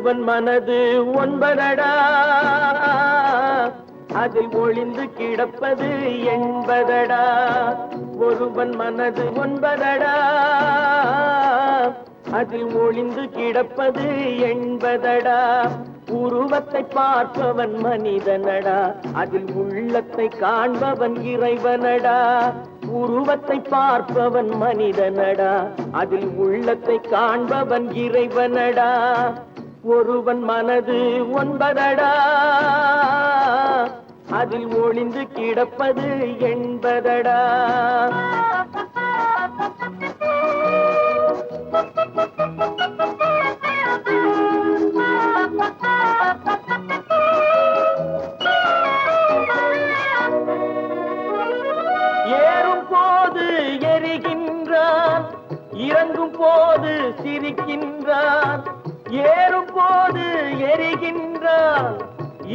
ஒருவன் மனது ஒன்பதடா, அதில் ஒளிந்து கிடப்பது எண்பதடா. ஒருவன் மனது ஒன்பதடா, அதில் ஒளிந்து கிடப்பது எண்பதடா. உருவத்தை பார்ப்பவன் மனிதனடா, அதில் உள்ளத்தை காண்பவன் இறைவனடா. உருவத்தை பார்ப்பவன் மனிதனடா, அதில் உள்ளத்தை காண்பவன் இறைவனடா. ஒருவன் மனது ஒன்பதடா, அதில் ஒளிந்து கிடப்பது எண்பதடா. ஏறும் போது எரிகின்றான், இறங்கும் போது சிரிக்கின்றான். ஏறும் போது எரிகின்றான்,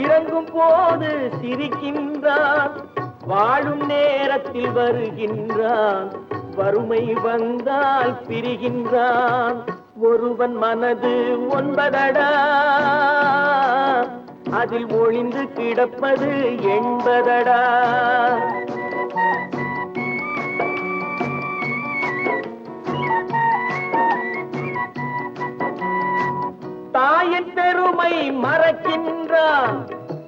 இறங்கும் போது சிரிக்கின்றான். வாழும் நேரத்தில் வருகின்றான், வறுமை வந்தால் பிரிகின்றான். ஒருவன் மனது ஒன்பதடா, அதில் ஒளிந்து கிடப்பது எண்பதடா. தாயின் பெருமை மறக்கின்றான்,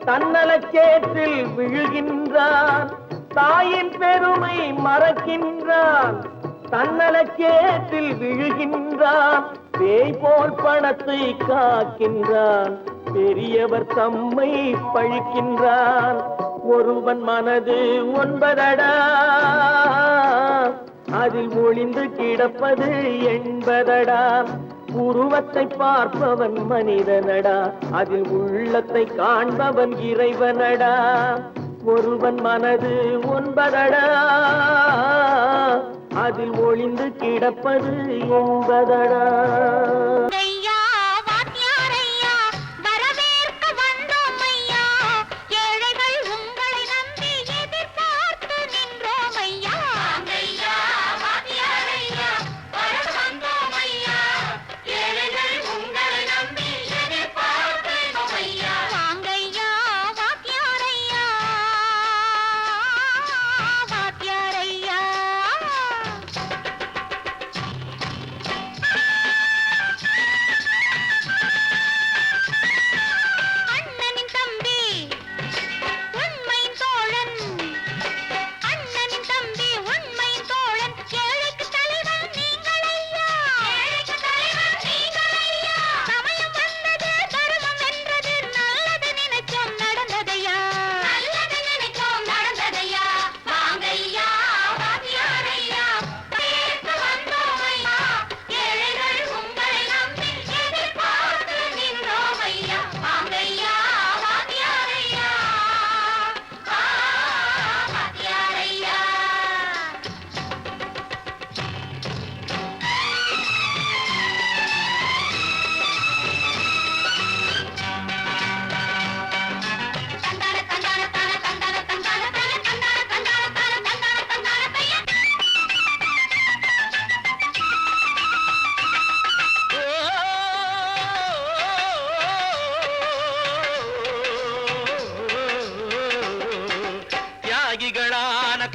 தன்னலச்சேற்றில் விழுகின்றான். தாயின் பெருமை மறக்கின்றான், தன்னலச்சேற்றில் விழுகின்றான். பேய் போல் பணத்தை காக்கின்றான், பெரியவர் தம்மை பழிக்கின்றான். ஒருவன் மனது ஒன்பதடா, அதில் ஒளிந்து கிடப்பது எண்பதடா. உருவத்தை பார்ப்பவன் மனிதனடா, அதில் உள்ளத்தை காண்பவன் இறைவனடா. ஒருவன் மனது ஒன்பதடா, அதில் ஒளிந்து கிடப்பது எண்பதடா.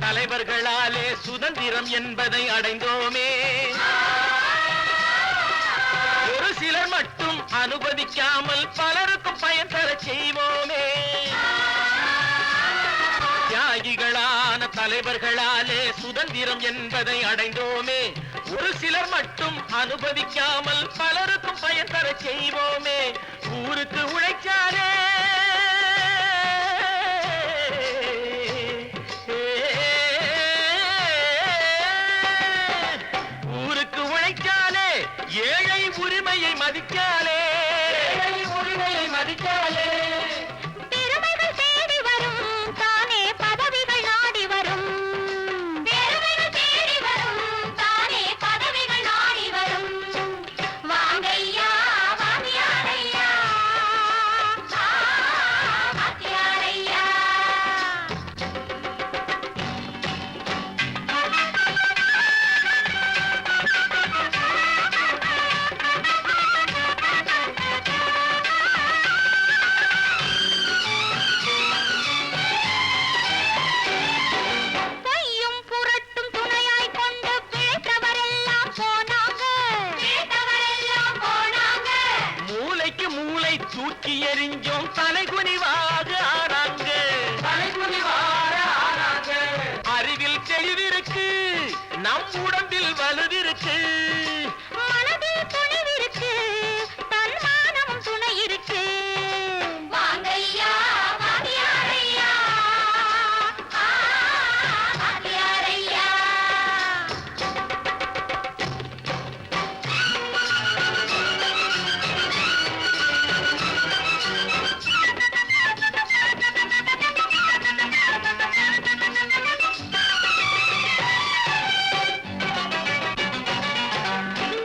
தலைவர்களாலே சுதந்திரம் என்பதை அடைந்தோமே. ஒரு சிலர் மட்டும் அனுமதிக்காமல் பலருக்கும் பயன் தர செய்வோமே. தியாகிகளான தலைவர்களாலே சுதந்திரம் என்பதை அடைந்தோமே. ஒரு சிலர் மட்டும் அனுமதிக்காமல் பலருக்கும் பயன் தர செய்வோமே. ஊருக்கு உழைச்சாலே ஏழை உரிமையை மதிக்காலே, உரிமையை மதிக்காலே. பெருமைகள் தேடி வரும், தானே பதவிகள் நாடி வரும். பெருமைகள் தேடி வரும், தானே பதவிகள் நாடி வரும். வாங்கையா வாங்கியாரையா, வாங்கியாரையா. தூக்கி எறிஞ்சோம் தலைகுனிவாக ஆனாங்க. அறிவில் தெளிவிருக்கு, நம் உடம்பில் வலுவிருக்கு, மனதில் துணிவிருக்கு, தன்மானம் துணை இருக்கு. வாங்கையா வாத்தியாரையா, வாத்தியாரையா.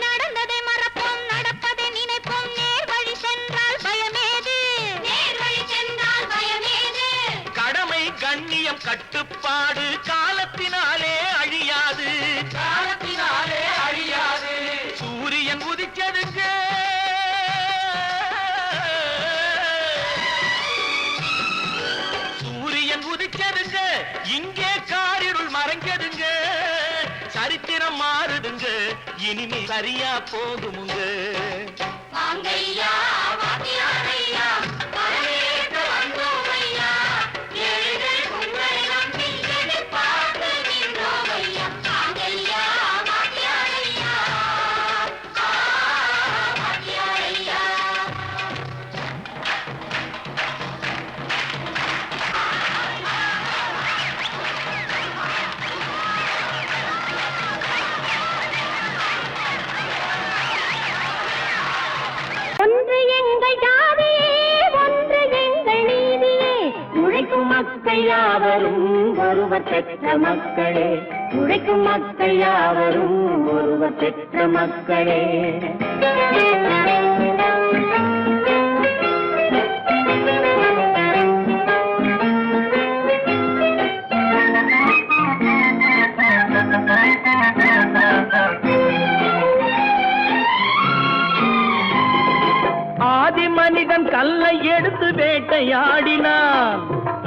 நடந்ததை மறப்போம், நடப்பதை நினைப்போம், நேர்வழி சென்றால் பயமேது, நேர்வழி சென்றால் பயமேது. கடமை கண்ணியம் கட்டுப்பாடு காலத்தினாலே அழியாது, காலத்தினாலே அழியாது. சூரியன் உதிச்சதுங்க, சூரியன் உதிச்சதுங்க, இங்கே காரிருள் மறைஞ்சதுங்க. சரித்திரம் மாறுதுங்க, இனிமே சரியா போகுமுங்க. வாங்கையா வாத்தியாரையா, வரவேற்க வந்தோமையா, ஏழைகள் உங்களை நம்பி எதிர்பார்த்து நின்றோமையா. வாங்கையா வாத்தியாரையா, வாத்தியாரையா. ஒன்று எங்கள் ஜாதியே, ஒன்று எங்கள் நீதியே, உழைக்கும் மக்கள் யாவரும் ஒருவர் பெற்ற மக்களே, உழைக்கும் மக்கள் யாவரும் ஒருவர் பெற்ற மக்களே. ஆதி மனிதன் கல்லை எடுத்து வேட்டையாடினான்,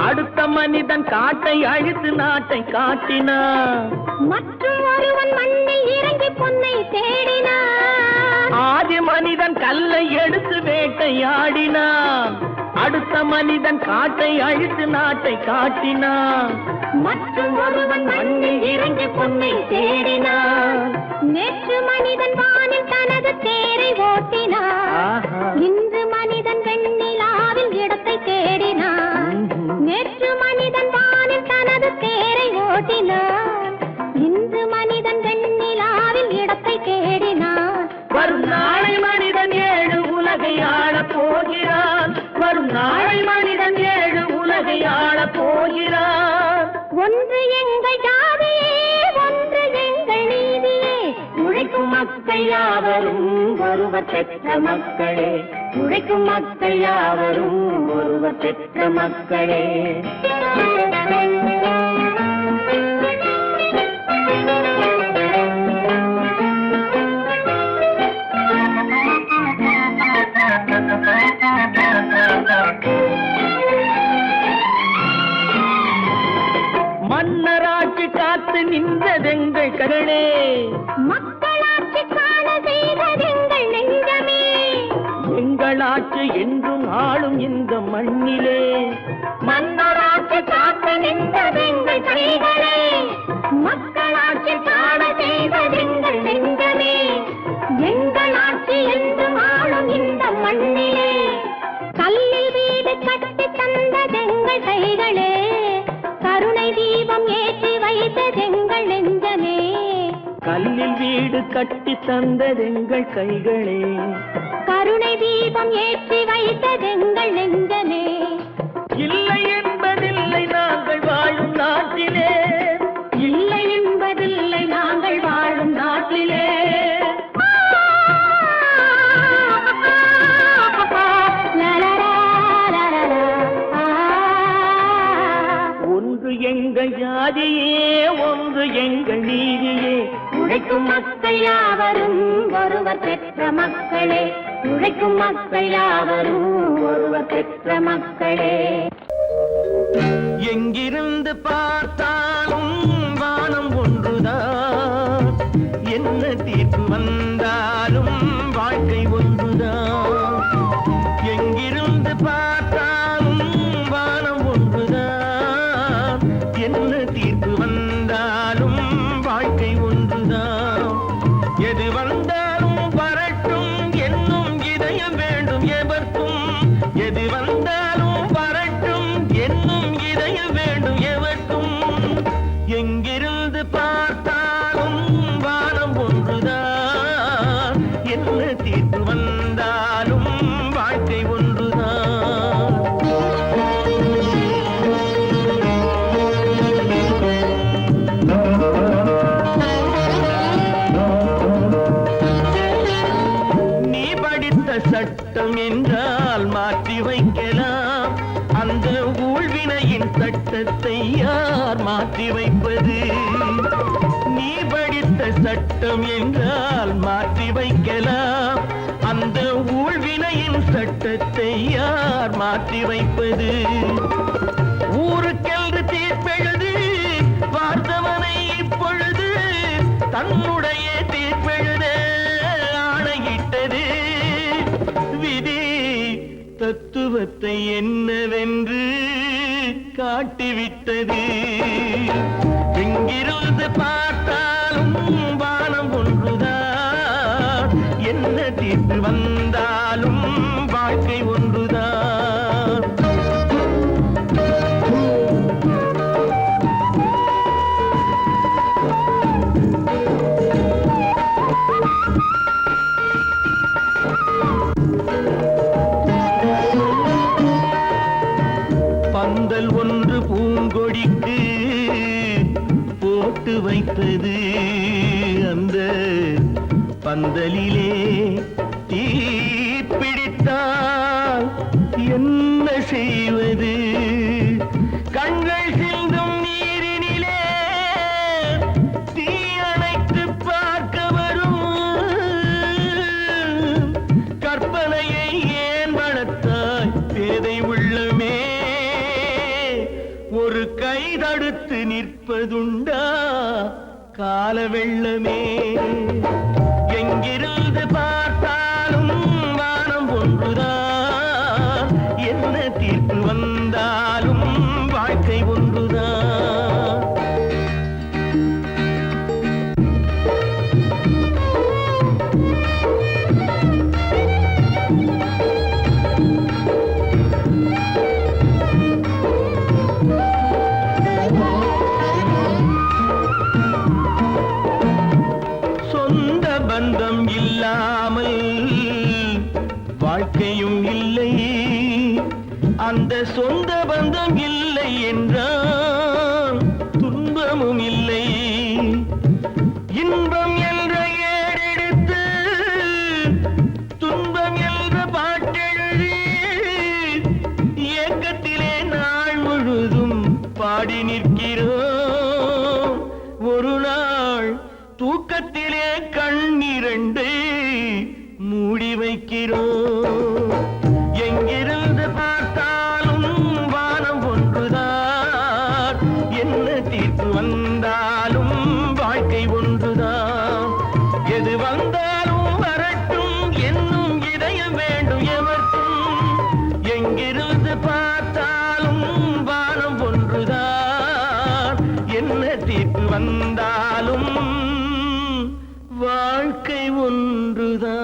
அடுத்த மனிதன் காட்டை அழித்து நாட்டை காட்டினான். மற்றும் ஒருவன் மண்ணில் இறங்கி பொன்னை தேடினான். ஆதி மனிதன் கல்லை எடுத்து வேட்டையாடினான், அடுத்த மனிதன் காட்டை அழித்து நாட்டை காட்டினான். மற்றும் ஒருவன் மண்ணில் இறங்கி பொன்னை தேடினான். நேற்று மனிதன் வானில் தனது தேரை ஓட்டினான், இன்று மனிதன் வெண்ணிலாவில் இடத்தை தேடினான். நேற்று மனிதன் வானில் தனது தேரை ஓட்டினான், இன்று மனிதன் வெண்ணிலாவில் இடத்தை தேடினான். வரும் நாளை மனிதன் ஏழு உலகை ஆளப் போகிறான், வரும் நாளை மனிதன் ஏழு உலகை ஆளப் போகிறான். ஒன்று எங்கள் ஜாதியே, ஒன்று எங்கள் நீதியே, உழைக்கும் மக்கள் யாவரும் ஒருவர் பெற்ற மக்களே, உழைக்கும் மக்கள் யாவரும் ஒருவர் பெற்ற மக்களே. மன்னராட்சி காத்து நின்றதெங்கள் கரணே, மக்களாட்சி காண செய்ததெங்கள் நெஞ்சமே. எங்களாட்சி என்றும் ஆளும் இந்த மண்ணிலே, மன்னராட்சி காத்து நின்றதெங்கள் கைகளே, மக்களாட்சி காண செய்ததெங்கள் நெஞ்சமே. எங்களாட்சி என்றும் ஆளும் இந்த மண்ணிலே, கல்லில் வீடு கட்டி தந்ததெங்கள் கைகளே, கருணை தீபம் ஏற்றி வைத்ததெங்கள் நெஞ்சமே. கல்லில் வீடு கட்டி தந்ததெங்கள் கைகளே, கருணை தீபம் ஏற்றி வைத்ததெங்கள் நெஞ்சமே. இல்லை என்பதில்லை நாங்கள் வாழும் நாட்டிலே, இல்லை என்பதில்லை நாங்கள் வாழும் நாட்டிலே. ஒன்று எங்கள் ஜாதியே, ஒன்று எங்கள் நீதியே, உழைக்கும் மக்கள் யாவரும் ஒருவர் பெற்ற மக்களே, உழைக்கும் மக்கள் யாவரும் ஒருவர் பெற்ற மக்களே. எங்கிருந்து பார்த்தாலும் வானம் ஒன்றுதான், என்ன தீர்ப்பு வந்தாலும் வாழ்க்கை ஒன்றுதான். எங்கிருந்து என்ன தீர்ப்பு வந்தாலும் வாழ்க்கை ஒன்றுதான். நீ படித்த சட்டம் என்றால் மாற்றி வைக்கலாம், அந்த ஊழ்வினையின் சட்டத்தை யார் மாற்றி வைப்பது? நீ படித்த சட்டம் என்றால் மாற்றி வைக்கலாம், அந்த ஊழ்வினையின் சட்டத்தை யார் மாற்றி வைப்பது? ஊருக்கென்று தீர்ப்பெழுது பார்த்தவனை இப்பொழுது தன்னுடைய தீர்ப்பெழுத ஆணையிட்டது விதி. தத்துவத்தை என்னவென்று காட்டிவிட்டது. எங்கிருந்து பார்த்தாலும் வானம் ஒன்றுதான், என்ன தீர்ப்பு வந்தாலும் வாழ்க்கை ஒன்றுதான். பந்தல் ஒன்று பூங்கொடிக்கு போட்டு வைத்தது, அந்த பந்தலிலே தீ பிடித்தால் என்ன செய்வது? கண்கள் சிந்தும் நீரினிலே தீ அணைத்து பார்க்க வரும் கற்பனையை ஏன் வளர்த்தாய் பேதை உள்ளமே? ஒரு கை தடுத்து நிற்பதுண்டா கால வெள்ளமே? எங்கிருந்து பார்த்தாலும் வானம் ஒன்றுதான், என்ன தீர்ப்பு வந்தாலும் வாழ்க்கை ஒன்றுதான். சொந்த பந்தம் இல்லாமல் வாழ்க்கையும் இல்லை, அந்த சொந்த பந்தம் இல்லை என்றால் துன்பமும் இல்லை. இன்பம் என்ற ஏறெடுத்து துன்பம் என்ற பாட்டெழுதி ஏக்கத்திலே நாள் முழுதும் பாடி நிற்கிறோம். ஒரு நாள் தூக்கத்திலே கண்ணிரண்டு மூடி வைக்கிறோம். எங்கிருந்து பார்த்தாலும் வானம் ஒன்றுதான், என்ன தீர்ப்பு வந்தாலும் வாழ்க்கை ஒன்றுதான். எது வந்தாலும் வரட்டும் என்னும் இதயம் வேண்டும் எவர்க்கும். எங்கிருந்து பார்த்தாலும் வானம் ஒன்றுதான், என்ன தீர்ப்பு வந்தாலும் வாழ்க்கை ஒன்றுதான்.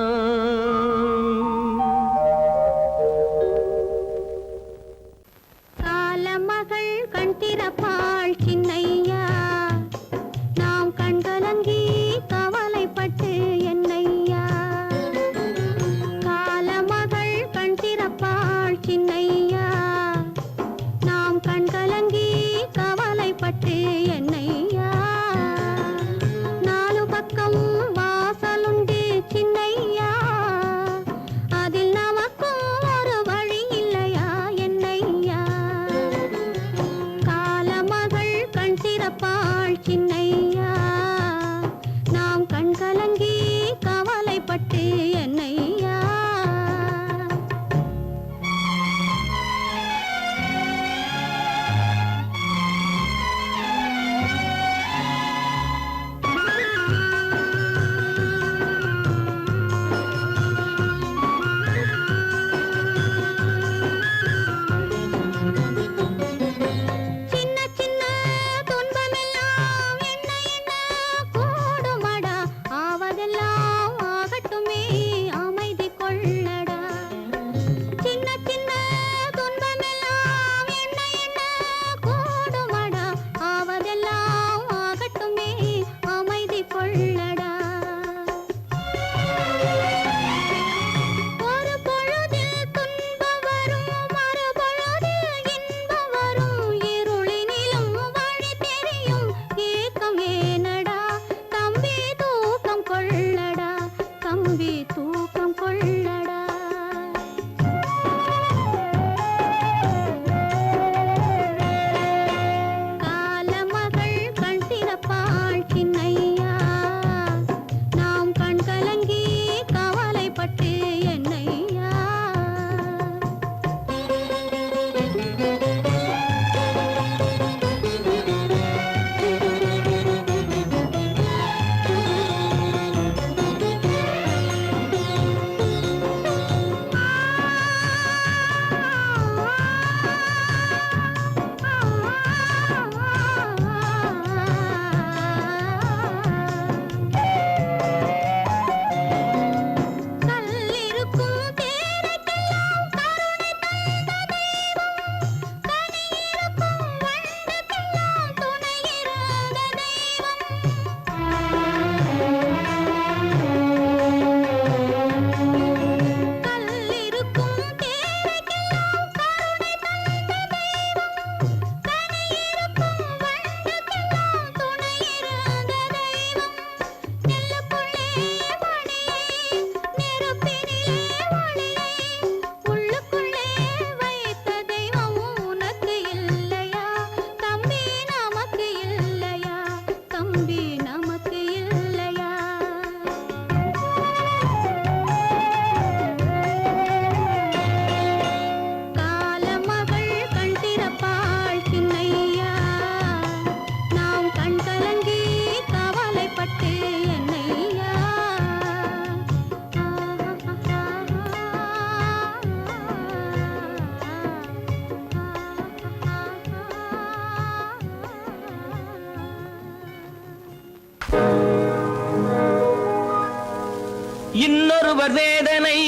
இன்னொருவர் வேதனை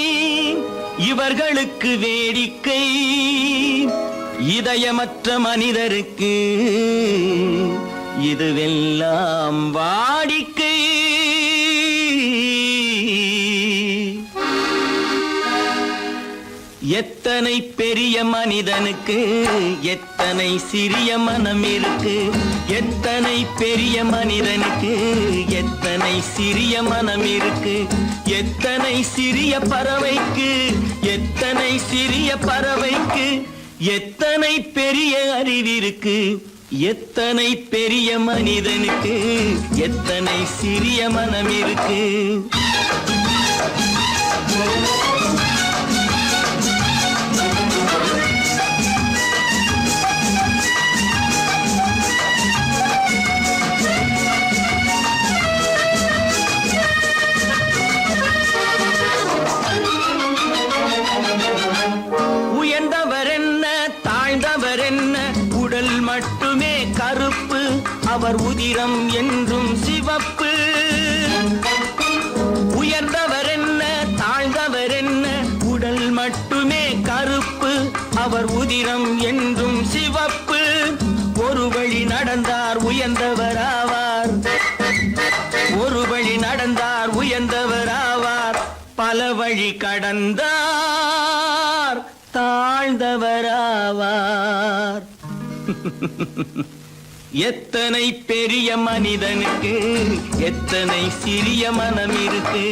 இவர்களுக்கு வேடிக்கை, இதயமற்ற மனிதருக்கு இதுவெல்லாம் வாடிக்கை. எத்தனை பெரிய மனிதனுக்கு எத்தனை சிறிய மனம் இருக்கு, எத்தனை பெரிய மனிதனுக்கு எத்தனை சிறிய மனம் இருக்கு, எத்தனை சிறிய பறவைக்கு எத்தனை சிறிய பறவைக்கு எத்தனை பெரிய அறிவிருக்கு, எத்தனை பெரிய மனிதனுக்கு எத்தனை சிறிய மனம் இருக்கு. உயர்ந்தவர் என்ன தாழ்ந்தவர் என்ன, உடல் மட்டுமே கருப்பு, அவர் உதிரம் என்றும் சிவப்பு. உயர்ந்தவர் என்ன தாழ்ந்தவர் என்ன, உடல் மட்டுமே கருப்பு, அவர் உதிரம் என்றும் சிவப்பு. ஒரு வழி நடந்தார் உயர்ந்தவர் ஆவார், ஒரு வழி நடந்தார் உயர்ந்தவர் ஆவார், பல வழி கடந்தார் தாழ்ந்தவர் ஆவார். எத்தனை பெரிய மனிதனுக்கு எத்தனை சிறிய மனம் இருக்கு.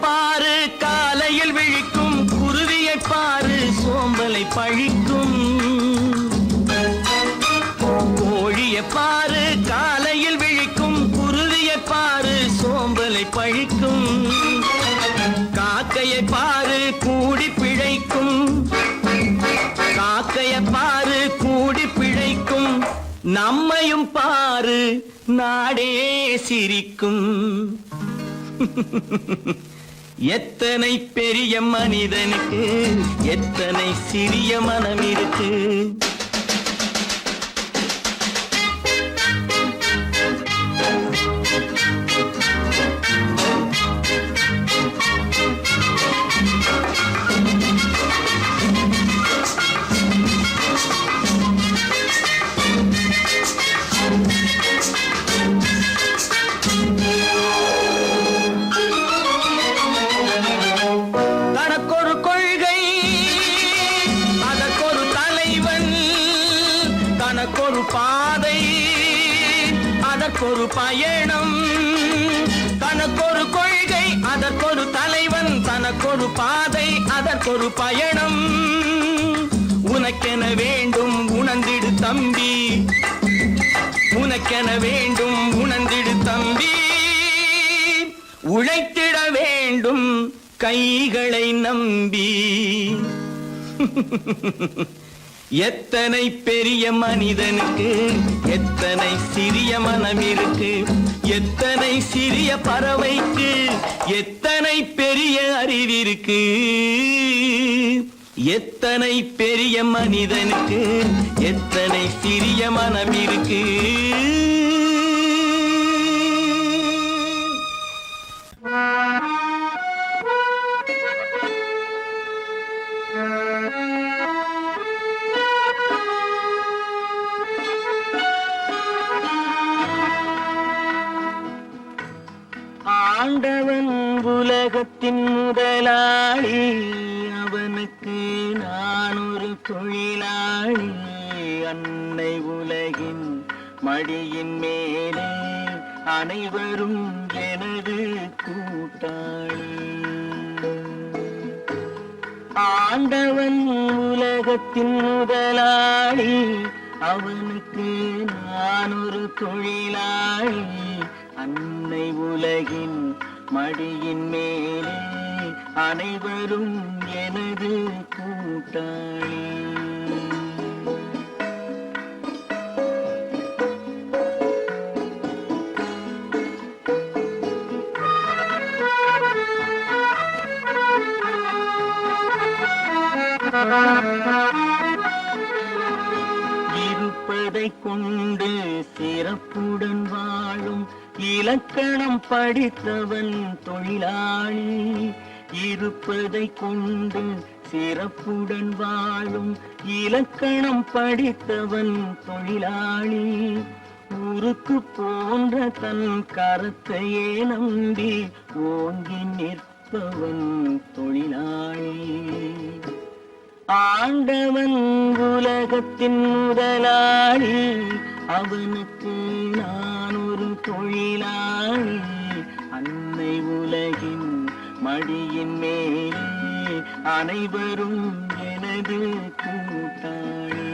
பாரு காலையில் விழிக்கும், குருவியை பாரு சோம்பலை பழிக்கும். கோழியை பாரு காலையில் விழிக்கும், குருவியை பாரு சோம்பலை பழிக்கும். காக்கையை பாரு கூடி பிழைக்கும், காக்கையை பாரு கூடி பிழைக்கும். நம்மையும் பாரு நாடே சிரிக்கும். எத்தனை பெரிய மனிதனுக்கு எத்தனை சிறிய மனம் இருக்கு. தனக்கொரு பாதை அதற்கொரு பயணம், தனக்கொரு கொள்கை அதற்கொரு தலைவன், தனக்கொரு பாதை அதற்கொரு பயணம். உனக்கென வேண்டும் உணர்ந்திடு தம்பி, உனக்கென வேண்டும் உணர்ந்திடு தம்பி. உழைத்திட வேண்டும் கைகளை நம்பி. எத்தனை பெரிய மனிதனுக்கு எத்தனை சிறிய மனம் இருக்கு, எத்தனை சிறிய பறவைக்கு எத்தனை பெரிய அறிவிருக்கு, எத்தனை பெரிய மனிதனுக்கு எத்தனை சிறிய மனம் இருக்கு. ஆண்டவன் உலகத்தின் முதலாளி, அவனுக்கு நான் ஒரு தொழிலாளி. அன்னை உலகின் மடியின் மேலே அனைவரும் எனது கூட்டாளி. ஆண்டவன் உலகத்தின் முதலாளி, அவனுக்கு நான் ஒரு தொழிலாளி. அன்னை அன்னை உலகின் மடியின் மேலே அனைவரும் எனது கூட்டாளி. இருப்பதை கொண்டு சிறப்புடன் வாழும் இலக்கணம் படித்தவன் தொழிலாளி. இருப்பதை கொண்டு சிறப்புடன் வாழும் இலக்கணம் படித்தவன் தொழிலாளி. ஊருக்கு போன்ற தன் கருத்தையே நம்பி ஓங்கி நிற்பவன் தொழிலாளி. ஆண்டவன் உலகத்தின் முதலாளி, அவனுக்கு நான் ஒரு தொழிலாளி. அன்னை உலகின் மடியின் மேலே அனைவரும் எனது கூட்டாளி.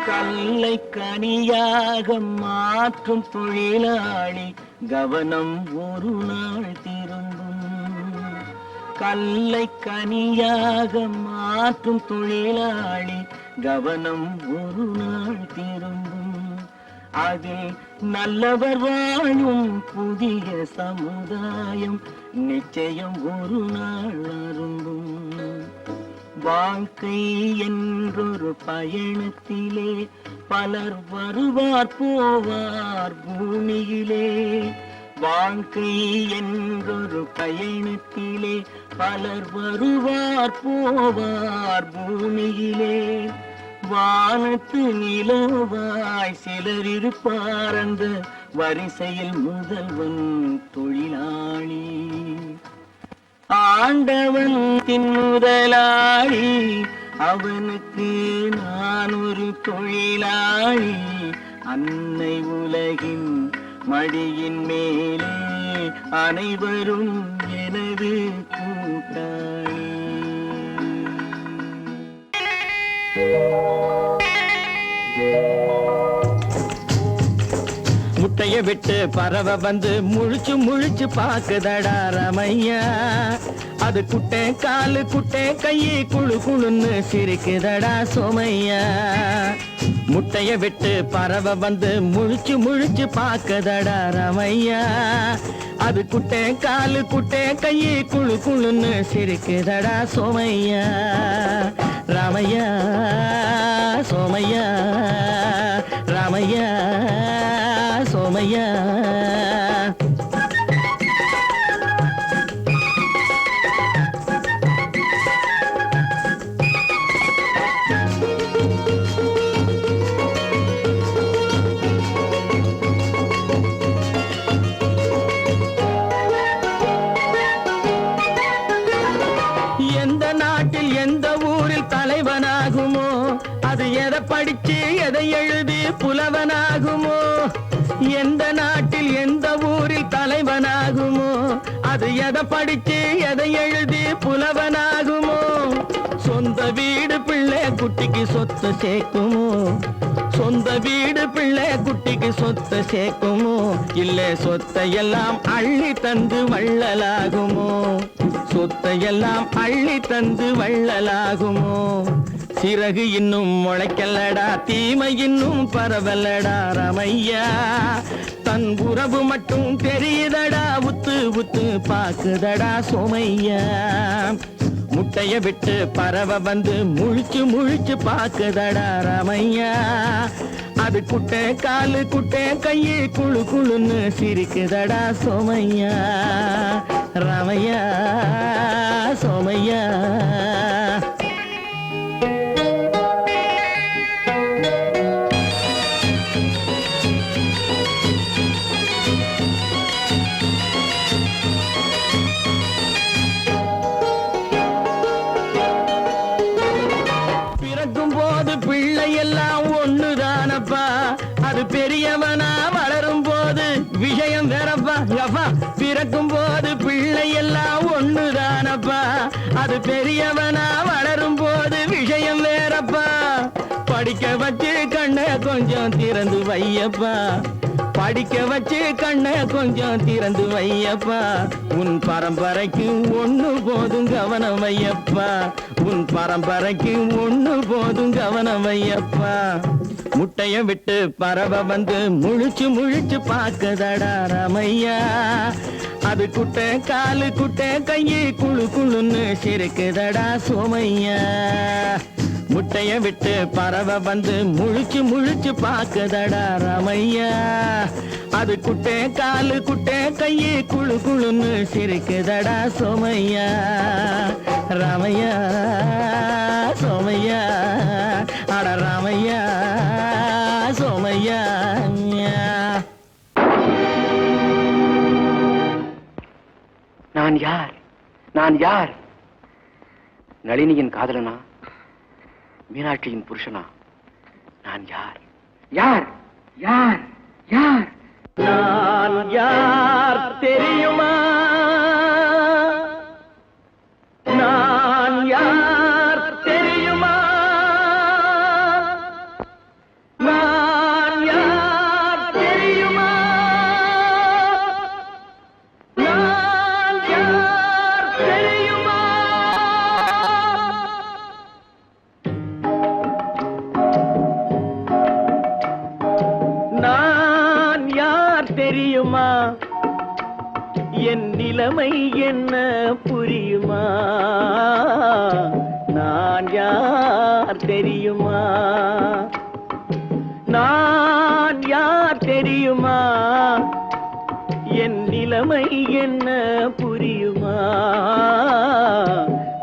கல்லை கனியாக மாற்றும் தொழிலாளி, கவனம் ஒரு நாள் திரும்பும். கல்லை கனியாக மாற்றும் தொழிலாளி, கவனம் ஒரு நாள் திரும்பும். அதில் நல்லவர் வாழும் புதிய சமுதாயம் நிச்சயம் ஒரு நாள் அரும்பும். வாழ்க்கை என்றொரு பயணத்திலே பலர் வருவார் போவார் பூமியிலே. வாழ்க்கை என்றொரு பயணத்திலே பலர் வருவார் போவார் பூமியிலே. வானத்து நிலவாய் சிலர் இருப்பார் அந்த வரிசையில் முதல்வன் தொழிலாளி. ஆண்டவன் முதலாளி, அவனுக்கு நான் ஒரு தொழிலாளி. அன்னை உலகின் மடியின் மேலே அனைவரும் எனது கூட்டாளி. முட்டைய விட்டு பறவை வந்து முழிச்சு முழிச்சு பாக்குதடா ரமையா. அது குட்டை காலு குட்டை கையை குழு குழுன்னு சிரிக்குதடா சோமையா. முட்டைய விட்டு பறவை வந்து முழிச்சு முழிச்சு பாக்குதடா ரமையா. அது குட்டை காலு குட்டை கையை குழு குழுன்னு சிரிக்குதடா சோமையா. ராமையா சோமையா, ராமையா சோமையா. எந்த நாட்டில் எந்த ஊரில் தலைவனாகுமோ, அது எதை படிச்சு எதை எழுதி புலவனாகுமோ. எந்த நாட்டில் எந்த ஊரில் தலைவனாகுமோ, அது எதை படிச்சு எதை எழுதி புலவனாகுமோ. சொந்த வீடு பிள்ளை குட்டிக்கு சொத்து சேர்க்குமோ, சொந்த வீடு பிள்ளை குட்டிக்கு சொத்து சேர்க்குமோ. இல்லை சொத்தையெல்லாம் அள்ளி தந்து வள்ளலாகுமோ, சொத்தையெல்லாம் அள்ளி தந்து வள்ளலாகுமோ. சிறகு இன்னும் முளைக்கல்லடா, தீமை இன்னும் பரவலடா ரமையா. தன் உறவு மட்டும் தெரியுதடா, உத்து உத்து பாக்குதடா சோமையா. முட்டைய விட்டு பறவை வந்து முழிச்சு முழிச்சு பாக்குதடா ரமையா. அது குட்டை காலு குட்டை கையை குழு குழுன்னு சிரிக்குதடா சோமையா. ரமையா சோமையா. பிள்ளை எல்லாம் ஒண்ணுதானப்பா, அது பெரியவனா வளரும் போது விஷயம் வேறப்பா யப்பா பிறக்கும் போது பிள்ளை எல்லாம் ஒண்ணுதானப்பா அது பெரியவனா வளரும் போது விஷயம் வேறப்பா படிக்க வச்சு கண்ணை கொஞ்சம் திறந்து வையப்பா படிக்க வச்சு கண்ணை கொஞ்சம் திறந்து வையப்பா உன் பரம்பரைக்கு ஒண்ணு போதும் கவனம் வையப்பா உன் பரம்பரைக்கு ஒண்ணு போதும் கவனம் வையப்பா முட்டைய விட்டு பறவை வந்து முழிச்சு முழிச்சு பார்க்கதடா ராமையா அது குட்டை காலு குட்டை கையை குழு குழுன்னு சிரிக்குதடா சோமையா முட்டைய விட்டு பறவை வந்து முழிச்சு முழிச்சு பார்க்கதடா ராமையா அது குட்டை காலு குட்டை கையை குழு குழுன்னு சிரிக்குதடா சோமையா ராமையா சோமையா அட ராமையா சோமையா நான் யார் நான் யார் நளினியின் காதலனா மீனாட்சியின் புருஷனா நான் யார் யார் யார் யார் நான் யார் தெரியுமா நான் யார் தெரியுமா நான் யார் தெரியுமா நான் யார் தெரியுமா நான் யார் தெரியுமா என் நிலைமை என்ன புரியுமா நான் யார் தெரியுமா நான் யார் தெரியுமா என் நிலைமை என்ன புரியுமா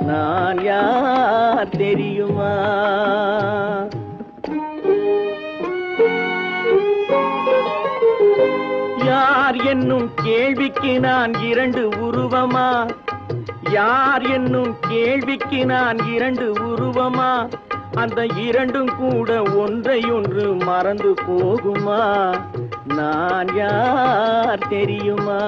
நான் யார் தெரியுமா யார் என்னும் கேள்விக்கு நான் இரண்டு உருவமா யார் என்னும் கேள்விக்கு நான் இரண்டு உருவமா அந்த இரண்டும் கூட ஒன்றையொன்று மறந்து போகுமா நான் யார் தெரியுமா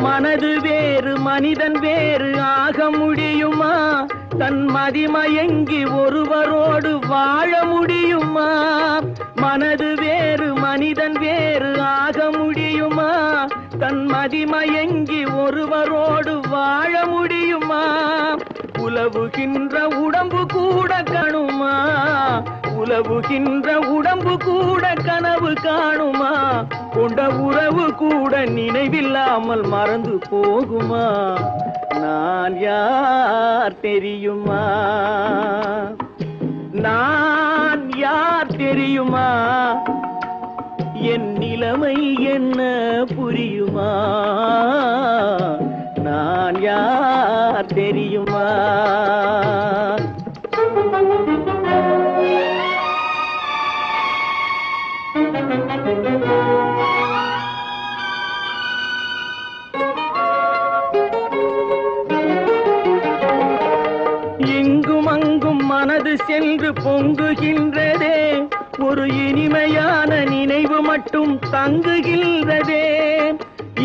மனது வேறு மனிதன் வேறு ஆக முடியுமா தன் மதிமயங்கி ஒருவரோடு வாழ முடியுமா மனது வேறு மனிதன் வேறு ஆக முடியுமா தன் மதிமயங்கி ஒருவரோடு வாழ முடியுமா உலவுகின்ற உடம்பு கூட கணுமா உலவுகின்ற உடம்பு கூட கனவு காணுமா கொண்ட உறவு கூட நினைவில்லாமல் மறந்து போகுமா நான் யார் தெரியுமா நான் யார் தெரியுமா என் நிலைமை என்ன புரியுமா நான் யார் தெரியுமா இங்கும் அங்கும் மனது சென்று பொங்குகின்றதே ஒரு இனிமையான நினைவு மட்டும் தங்குகின்றதே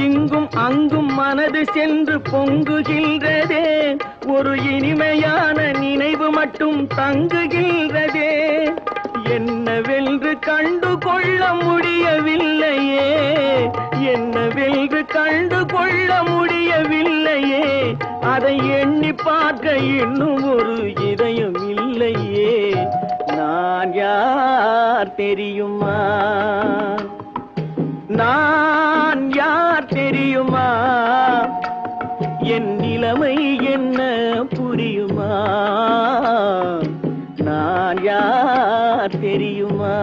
இங்கும் அங்கும் மனது சென்று பொங்குகின்றதே ஒரு இனிமையான நினைவு மட்டும் தங்குகின்றதே என்னவென்று கண்டு கொள்ள முடியவில்லையே என்னவென்று கண்டு கொள்ள முடியவில்லையே அதை எண்ணி பார்க்க இன்னும் ஒரு இதயம் இல்லையே நான் யார் தெரியுமா நான் யார் தெரியுமா என் நிலைமை என்ன புரியுமா நான் யார் தெரியுமா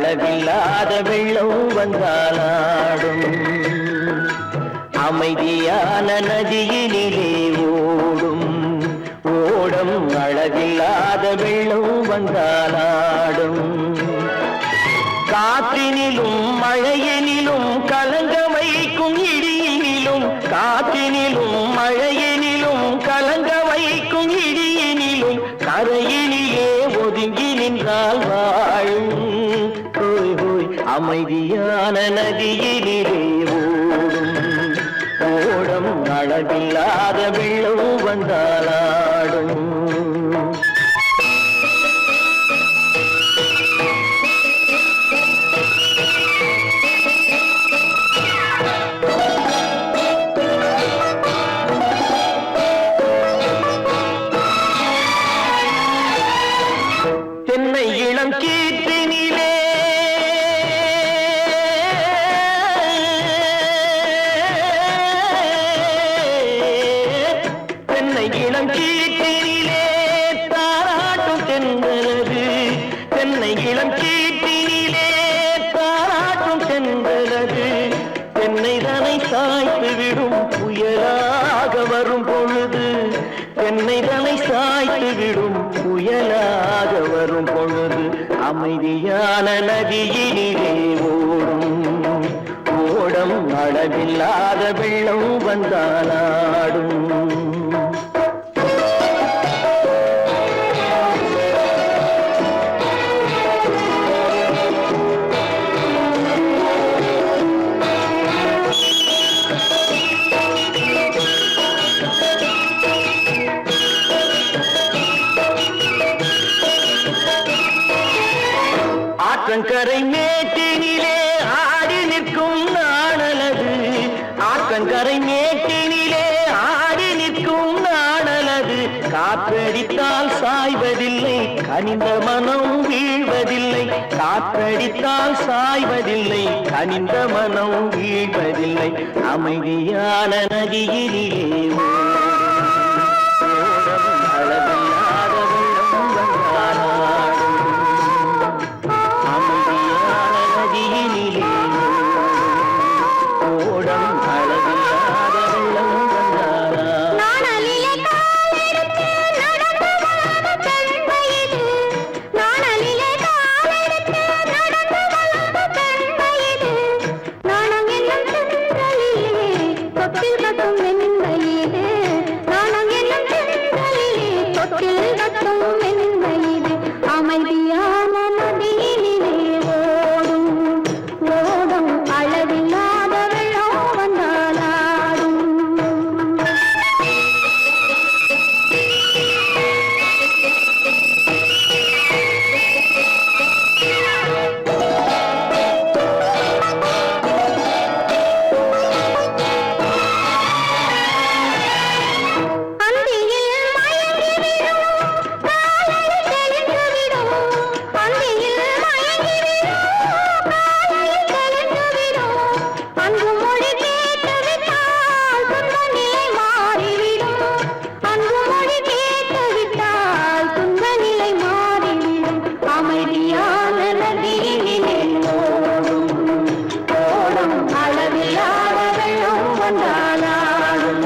அளவில்லாத வெள்ளம் வந்தாலாடும் அமைதியான நதியினிலே ஓடும் ஓடம் அளவில்லாத வெள்ளம் வந்தாலாடும் காற்றினிலும் மழையினிலும் கலங்க வைக்கும் இடியினிலும் காற்றினிலும் மழையினிலும் கலங்க வைக்கும் இடியினிலும் கரையினிலே ஒதுங்கி நின்றால் வாழும் ஹோய் ஹோய் அமைதியான நதியினிலே ஓடும் ஓடம் அளவில்லாத வெள்ளம் வந்தாலாடும் தென்னை இளம் கீற்றினிலே தென்னை இளம் கீற்றினிலே தாராட்டும் தென்றலது தென்னை இளம் கீற்றினிலே தாராட்டும் தென்றலது தென்னை தனை சாய்த்து விடும் புயலாக வரும் பொழுது தென்னை தனை சாய்த்து விடும் புயலாக வரும் பொழுது அமைதியான நதியினிலே ஓடும் ஓடம் அளவில்லாத வெள்ளம் வந்தாலாடும் ஆற்றங்கரை மேட்டினிலே ஆடி நிற்கும் நாணலது ஆற்றங்கரை மேட்டினிலே ஆடி நிற்கும் நாணலது காற்றடித்தால் சாய்வதில்லை கனிந்த மனம் வீழ்வதில்லை காற்றடித்தால் சாய்வதில்லை கனிந்த மனம் வீழ்வதில்லை அமைதியான நதியினிலே ஓடும் அளவில்லாத வெள்ளம் வந்தாலாடும் அமைதியான நதியினிலே ஓடம் அளவில்லாத வெள்ளம் வந்தாலாடும் அமைதியான நதியினிலே ஓடும் ஓடும் அளவில்லாத வெள்ளம் வந்தாலாடும் அமைதியான நதியினிலே ஓடும் ஓடும் அளவில்லாத வெள்ளம் வந்தாலாடும்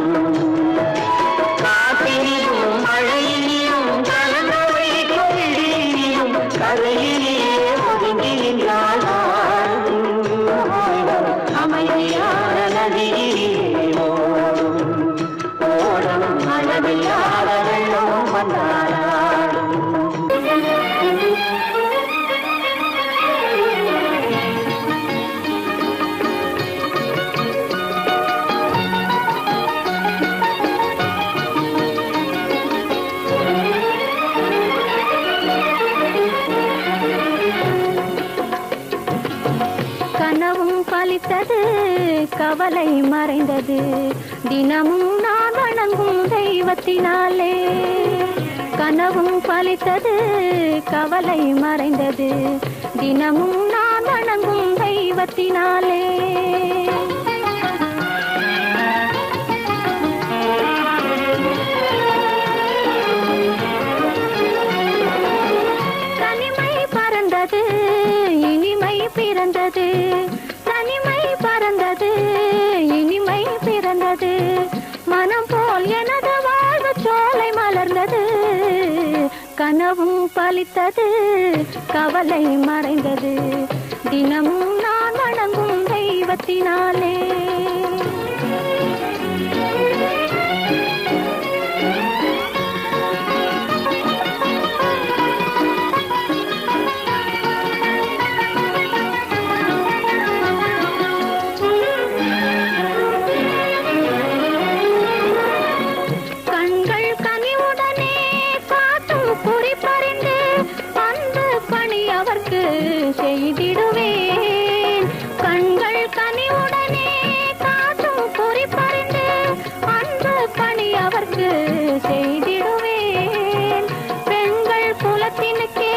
காற்றினிலும் மழையினிலும் கலங்க வைக்கும் இடியினிலும் கரையிலே ஒதுங்கி நின்றால் அமைதியான நதியினிலே ஓடும் ஓடும் அளவில்லாத வெள்ளம் வந்தாலாடும் கனவும் பலித்தது கவலை மறைந்தது தினமும் நான் வணங்கும் தெய்வத்தினாலே கனவும் பலித்தது கவலை மறைந்தது தினமும் நான் வணங்கும் தெய்வத்தினாலே தனிமை பறந்தது இனிமை பிறந்தது, தனிமை பறந்தது, இனிமை பிறந்தது. மனம் போல் எனது வாழ்வு சோலை மலர்ந்தது, கனவும் பலித்தது, கவலை மறைந்தது. தினமும் நான் வணங்கும் தெய்வத்தினாலே. செய்திடுவேன் கண்கள் கனிவுடனே காட்டும் குறிப்பறிந்து அன்பு பணி அவர்க்கு செய்திடுவேன். பெண்கள் குலத்தினுக்கே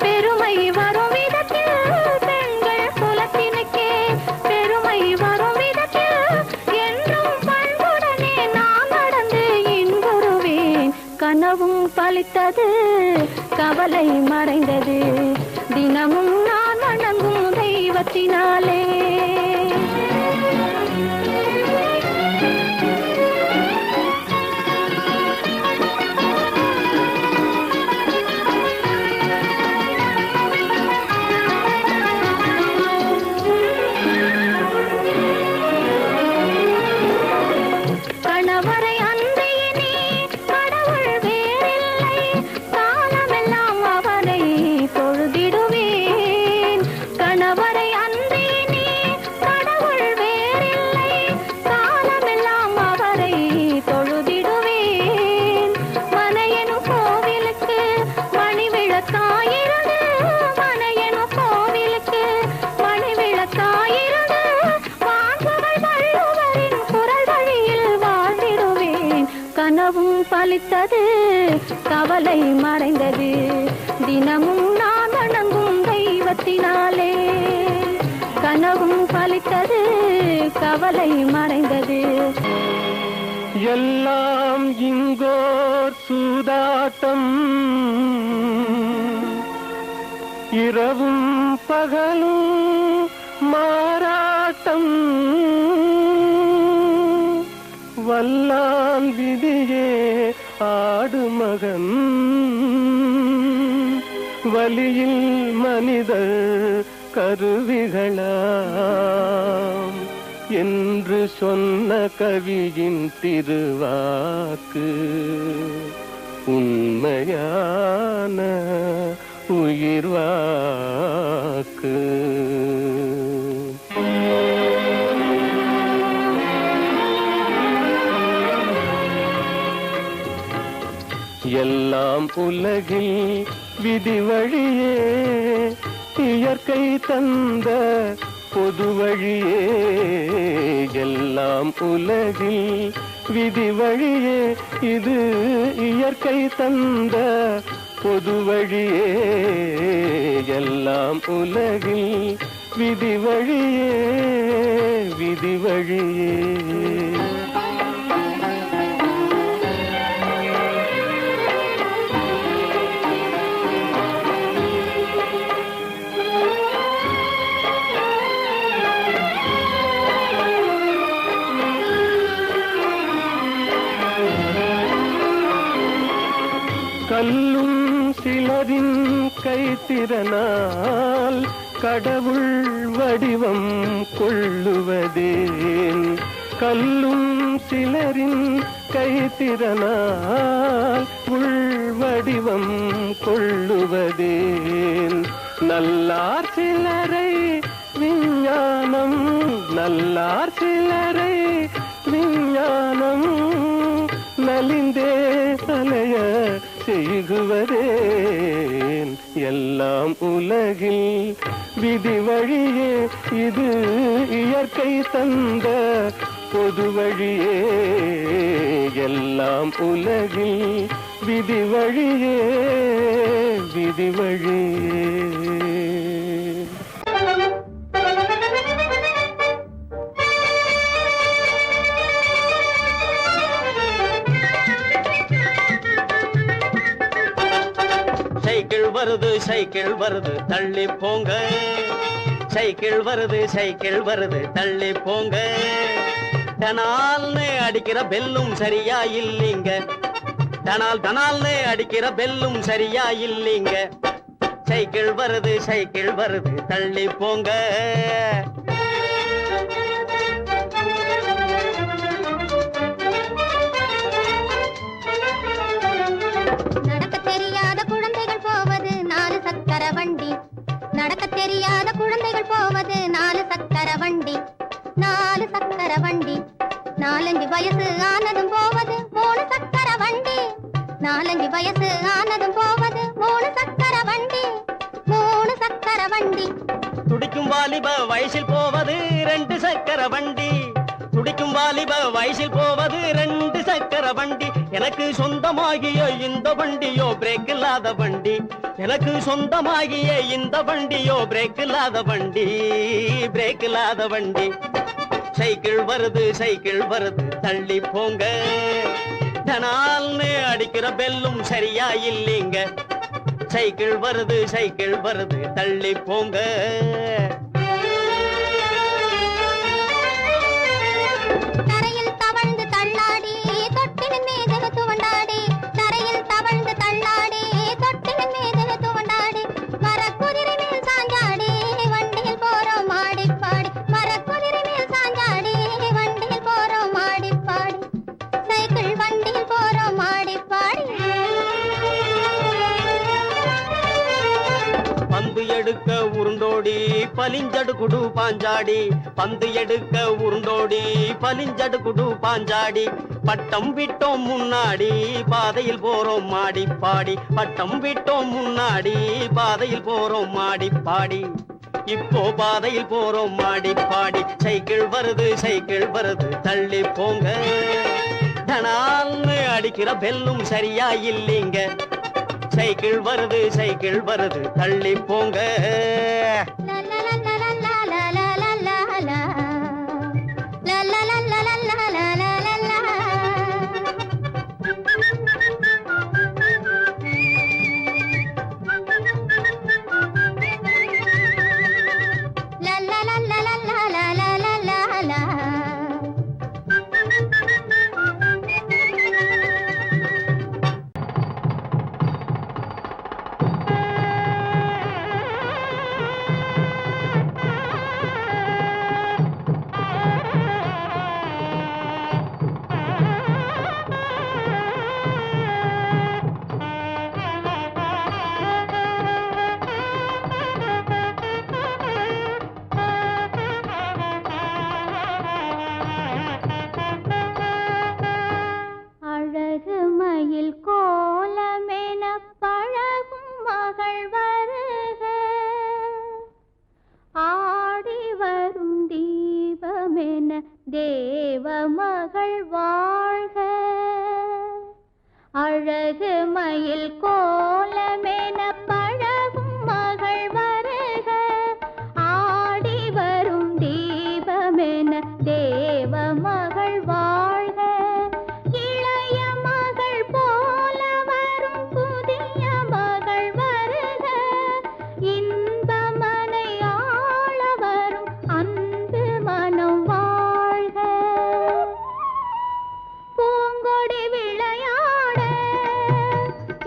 பெருமை வரும் விதத்தில், பெண்கள் குலத்தினுக்கே பெருமை வரும் விதத்தில் என்றும் பண்புடனே நான் நடந்து இன்புறுவேன். கனவும் பலித்தது, கவலை மறைந்தது. தினமும் நான் வணங்கும் தெய்வத்தினாலே. கணவரை அன்பியினே கடவுள் வேறில்லை, காலமெல்லாம் அவரை தொழுதிடுவேன். கணவரை அன்பியினே கடவுள் வேறில்லை, காலமெல்லாம் அவரை தொழுதிடுவேன். மனையெனும் கோவிலுக்கு மணி விளக்காயிருந்து, மனையெனும் கோவிலுக்கு மணி விளக்காயிருந்து வாழ்பவள் வள்ளுவரின் குரல் வழியில் வாழ்ந்திடுவேன். கனவும் பலித்தது, கவலை மறைந்தது. தினமும் நான் வணங்கும் தெய்வத்தினாலே. கனவும் பலித்தது, கவலை மறைந்தது. எல்லாம் இங்கோர் சூதாட்டம், இரவும் பகலும் மாறாட்டம். வல்லான் விதியே ஆடு மகன், வலியில் மனிதர் கருவிகளாம் என்று சொன்ன கவியின் திருவாக்கு உண்மையான உயிர்வாக்கு. எல்லாம் உலகில் விதி வழியே, இயற்கை தந்த பொது வழியே. எல்லாம் உலகில் விதி வழியே, இது இயற்கை தந்த பொது வழியே. எல்லாம் உலகில் விதி வழியே, விதி வழியே. கல்லும் சிலரின் கைத்திறனால் கடவுள் வடிவம் கொள்ளுவதேன். கல்லும் சிலரின் கைத்திறனால் உள்வடிவம் கொள்ளுவதேன். நல்லார் சிலரை விஞ்ஞானம், நல்லார் சிலரை விஞ்ஞானம் நலிந்தே அலைய செய்குவதேன். எல்லாம் உலகில் விதி வழியே, இது இயற்கை தந்த பொது வழியே. எல்லாம் உலகில் விதி வழியே, விதி வழியே. சைக்கிள் வருது, சைக்கிள் வருது, தள்ளி போங்க. சைக்கிள் வருது தள்ளி போங்க டனால்னு அடிக்கிற பெல்லும் சரியா இல்லைங்க டனால்னு அடிக்கிற பெல்லும் சரியா இல்லைங்க சைக்கிள் வருது தள்ளி போங்க நடக்க தெரியாத குழந்தைகள் போவது 4 சக்கர வண்டி நடக்க தெரியாத குழந்தைகள் போவது 4 சக்கர வண்டி 4 சக்கர வண்டி 4-5 வயசு ஆனதும் போவது 3 சக்கர வண்டி 4-5 வயசு ஆனதும் போவது 3 சக்கர வண்டி 3 சக்கர வண்டி துடிக்கும் வாலிப வயசில் போவது 2 சக்கர வண்டி துடிக்கும் வாலிப வயசில் போவது 2 சக்கர வண்டி எனக்கு சொந்தமாகிய இந்த வண்டியோ பிரேக் இல்லாத வண்டி எனக்கு சொந்தமாகிய இந்த வண்டியோ பிரேக் இல்லாத வண்டி சைக்கிள் வருது தள்ளி போங்க டனால்னு அடிக்கிற பெல்லும் சரியா இல்லைங்க சைக்கிள் வருது தள்ளி போங்க தரையில் தவழ்ந்து தள்ளாடி தொட்டிலின் மீது துவண்டாடி தரையில் தவழ்ந்து தள்ளாடி தொட்டிலின் மீது துவண்டாடி மரக்குதிரை மேல் சாஞ்சாடி வண்டியில் போறோம் மாடி பாடி மரக்குதிரை மேல் சாஞ்சாடி வண்டியில் போறோம் மாடி பாடி சைக்கிள் வண்டியில் போறோம் மாடி பாடி பந்து எடுக்க உருண்டோடி பலிஞ்சடு குடு பாஞ்சாடி பந்து எடுக்க உருண்டோடி பலிஞ்சடு குடு பாஞ்சாடி பட்டம் விட்டோம் முன்னாடி பாதையில் போறோம் மாடி பாடி பட்டம் விட்டோம் முன்னாடி பாதையில் போறோம் மாடி பாடி இப்போ பாதையில் போறோம் மாடி பாடி சைக்கிள் வருது தள்ளி போங்க டனால்னு அடிக்கிற பெல்லும் சரியா இல்லைங்க சைக்கிள் வருது தள்ளி போங்க தேவ மகள் வாழ்க அழகு மயில் கோலமென பழகும் மகள் வருக ஆடி வரும் தீபமென தேவ மகள் வாழ்க இளைய மகள் போல வரும் புதிய மகள் வருக இன்பமனை ஆள வரும் அன்பு மனம் வாழ்க பூங்கொடி விளையாட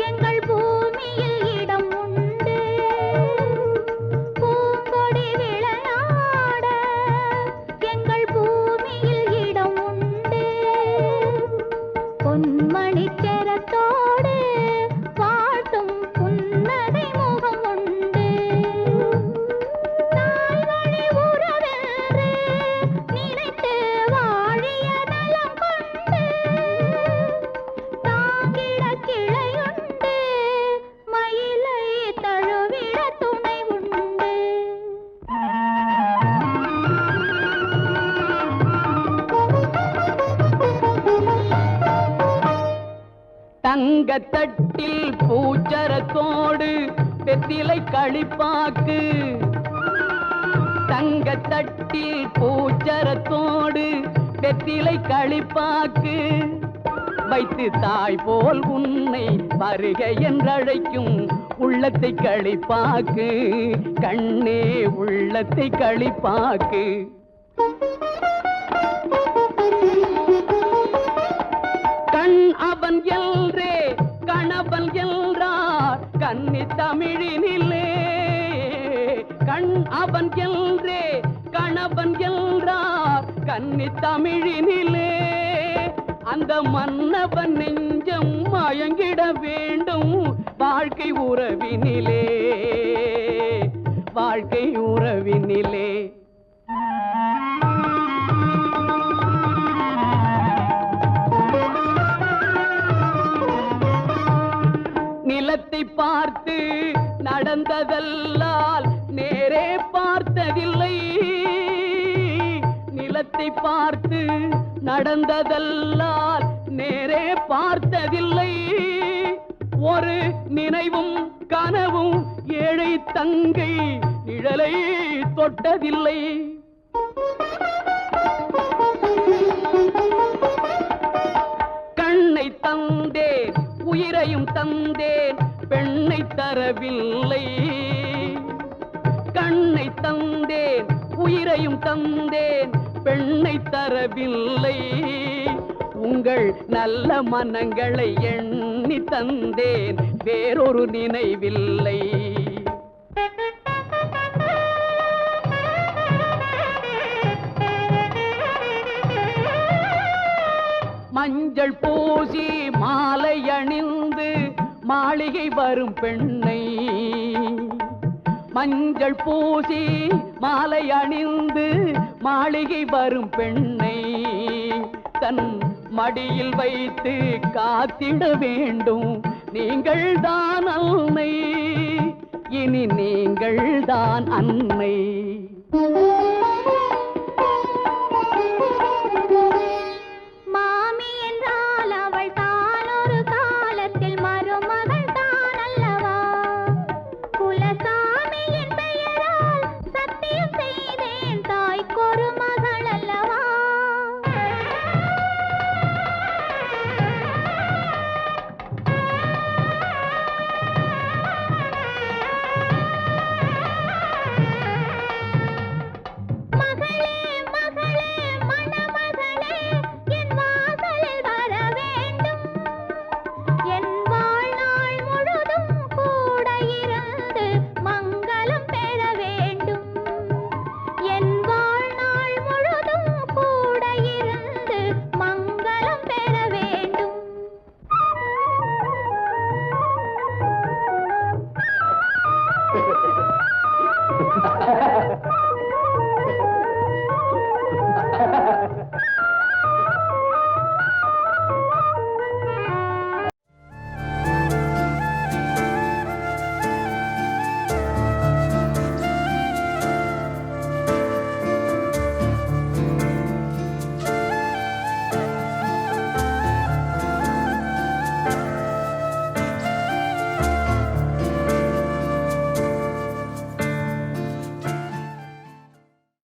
எங்கள் பூமியில் இடம் உண்டு பூங்கொடி விளையாட எங்கள் பூமியில் இடம் உண்டு பொன்மணி கரத்தோடு வாழ்த்தும் புன்னகை முகம் உண்டு தாய்வழி உறவென்று நினைத்து வாழிய நலம் கொண்டு தாங்கிட கிளையுண்டு மயிலை தழுவிட துணை உண்டு தங்க தட்டில் பூச்சரத்தோடு வெற்றிலை களிப்பாக்கு தங்க தட்டில் பூச்சரத்தோடு வெற்றிலை களிப்பாக்கு வைத்து தாய் போல் உன்னை வருக என்றழைக்கும் உள்ளத்தை களிப்பாக்கு கண்ணே உள்ளத்தை களிப்பாக்கு. கண் அவன் எல்ரே கணவன் என்றார் கன்னி தமிழினிலே. கண் அவன் எல்ரே கணவன் என்றார் கன்னி தமிழினிலே. அந்த மன்னவன் நெஞ்சம் மயங்கிட வேண்டும் வாழ்க்கை உறவினிலே வாழ்க்கை உறவினிலே. நிலத்தை பார்த்து நடந்ததல்லால் நேரே பார்த்ததில்லை. நிலத்தை பார்த்து நடந்ததல்லால் நேரே பார்த்ததில்லை. ஒரு நினைவும் கனவும் ஏழை தங்கை நிழலை தொட்டதில்லை. கண்ணை தந்தேன் உயிரையும் தந்தேன் பெண்ணை தரவில்லை. கண்ணை தந்தேன் உயிரையும் தந்தேன் பெண்ணை தரவில்லை. உங்கள் நல்ல மனங்களை எண்ணி தந்தேன் வேறொரு நினைவில்லை. மஞ்சள் பூசி மாலை அணிந்து மாளிகை வரும் பெண்ணை. மஞ்சள் பூசி மாலை அணிந்து மாளிகை வரும் பெண்ணை தன் மடியில் வைத்து காத்திட வேண்டும். நீங்கள் தான் அன்னை, இனி நீங்கள் தான் அன்னை. மாமி என்றால் அவள் தான் ஒரு காலத்தில் மருமகள் தான் அல்லவா. குலசாமியின் பெயரால் சத்தியம் செய்தேன் தாய்க்கொரு மகள் அல்லவா. மகளே மகளே மணமகளே என் வாசலில் வர வேண்டும். என் வாழ்நாள் முழுதும் கூட இருந்து மங்களம் பெற வேண்டும். என் வாழ்நாள் முழுதும் கூட இருந்து மங்களம் பெற வேண்டும்.